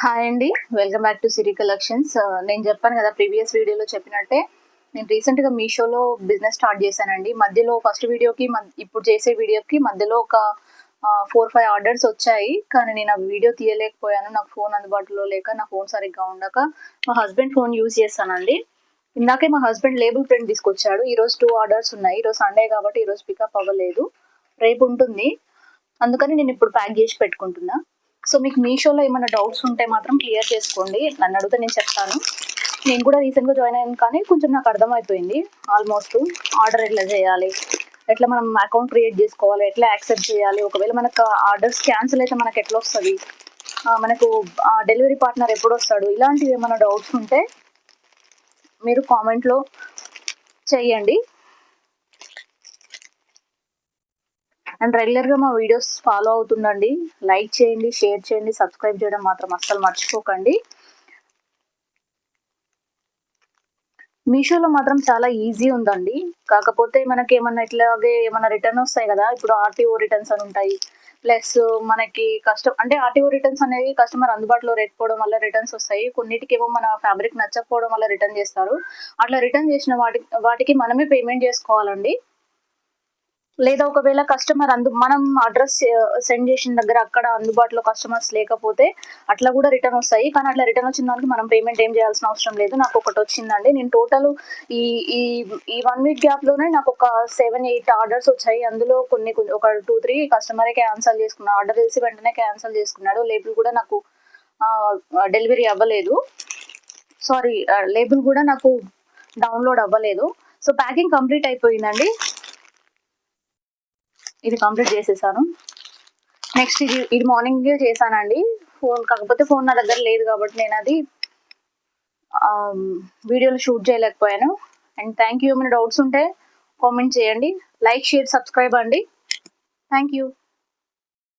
Hi అండి. Welcome back to Siri collections. నేను చెప్పాను కదా ప్రీవియస్ వీడియోలో చెప్పినట్టే నేను రీసెంట్గా మీషోలో బిజినెస్ స్టార్ట్ చేశానండి. మధ్యలో ఫస్ట్ వీడియోకి ఇప్పుడు చేసే వీడియోకి మధ్యలో ఒక 4-5 ఆర్డర్స్ వచ్చాయి. కానీ నేను ఆ వీడియో తీయలేకపోయాను. నాకు ఫోన్ అందుబాటులో లేక, నా ఫోన్ సరిగ్గా ఉండక మా హస్బెండ్ ఫోన్ యూజ్ చేస్తానండి. ఇందాకే మా హస్బెండ్ లేబుల్ ప్రింట్ తీసుకొచ్చాడు. ఈరోజు 2 ఆర్డర్స్ ఉన్నాయి. ఈరోజు సండే కాబట్టి ఈరోజు పికప్ అవ్వలేదు, రేపు ఉంటుంది. అందుకని నేను ఇప్పుడు ప్యాక్ చేసి పెట్టుకుంటున్నా. సో మీకు మీషోలో ఏమైనా డౌట్స్ ఉంటే మాత్రం క్లియర్ చేసుకోండి. నన్ను అడిగితే నేను చెప్తాను. నేను కూడా రీసెంట్గా జాయిన్ అయ్యాను, కానీ కొంచెం నాకు అర్థమైపోయింది ఆల్మోస్ట్. ఆర్డర్ ఎట్లా చేయాలి, ఎట్లా మనం అకౌంట్ క్రియేట్ చేసుకోవాలి, ఎట్లా యాక్సెప్ట్ చేయాలి, ఒకవేళ మనకు ఆర్డర్స్ క్యాన్సిల్ అయితే మనకు ఎట్లా వస్తుంది, మనకు డెలివరీ పార్ట్నర్ ఎప్పుడు వస్తాడు, ఇలాంటివి ఏమైనా డౌట్స్ ఉంటే మీరు కామెంట్లో చెయ్యండి. అండ్ రెగ్యులర్గా మా వీడియోస్ ఫాలో అవుతుండండి. లైక్ చేయండి, షేర్ చేయండి, సబ్స్క్రైబ్ చేయడం మాత్రం అస్సలు మర్చిపోకండి. మీషోలో మాత్రం చాలా ఈజీ ఉందండి. కాకపోతే మనకి ఏమన్నా ఇట్లాగే ఏమన్నా రిటర్న్ వస్తాయి కదా, ఇప్పుడు ఆర్టీఓ రిటర్న్స్ అని ఉంటాయి. ప్లస్ మనకి అంటే ఆర్టీఓ రిటర్న్స్ అనేవి కస్టమర్ అందుబాటులో లేకపోవడం వల్ల రిటర్న్స్ వస్తాయి. కొన్నిటికేమో మన ఫ్యాబ్రిక్ నచ్చకపోవడం వల్ల రిటర్న్ చేస్తారు. అట్లా రిటర్న్ చేసిన వాటికి మనమే పేమెంట్ చేసుకోవాలండి. లేదా ఒకవేళ కస్టమర్ మనం అడ్రస్ సెండ్ చేసిన దగ్గర అక్కడ అందుబాటులో కస్టమర్స్ లేకపోతే అట్లా కూడా రిటర్న్ వస్తాయి. కానీ అట్లా రిటర్న్ వచ్చిన దానికి మనం పేమెంట్ ఏం చేయాల్సిన అవసరం లేదు. నాకు ఒకటి వచ్చిందండి. నేను టోటల్ ఈ ఈ 1 వీక్ గ్యాప్లోనే నాకు ఒక 7-8 ఆర్డర్స్ వచ్చాయి. అందులో కొన్ని ఒక 2-3 కస్టమరే క్యాన్సల్ చేసుకున్నాడు. ఆర్డర్ చేసి వెంటనే క్యాన్సల్ చేసుకున్నాడు. లేబుల్ కూడా నాకు డెలివరీ అవ్వలేదు. సారీ, లేబుల్ కూడా నాకు డౌన్లోడ్ అవ్వలేదు. సో ప్యాకింగ్ కంప్లీట్ అయిపోయిందండి. ఇది కంప్లీట్ చేసేసాను. నెక్స్ట్ ఇది మార్నింగ్ చేశానండి. కాకపోతే ఫోన్ నా దగ్గర లేదు కాబట్టి నేను అది వీడియోలో షూట్ చేయలేకపోయాను. And thank you. ఏమైనా డౌట్స్ ఉంటే కామెంట్ చేయండి. లైక్, షేర్, సబ్స్క్రైబ్ అండి. Thank you.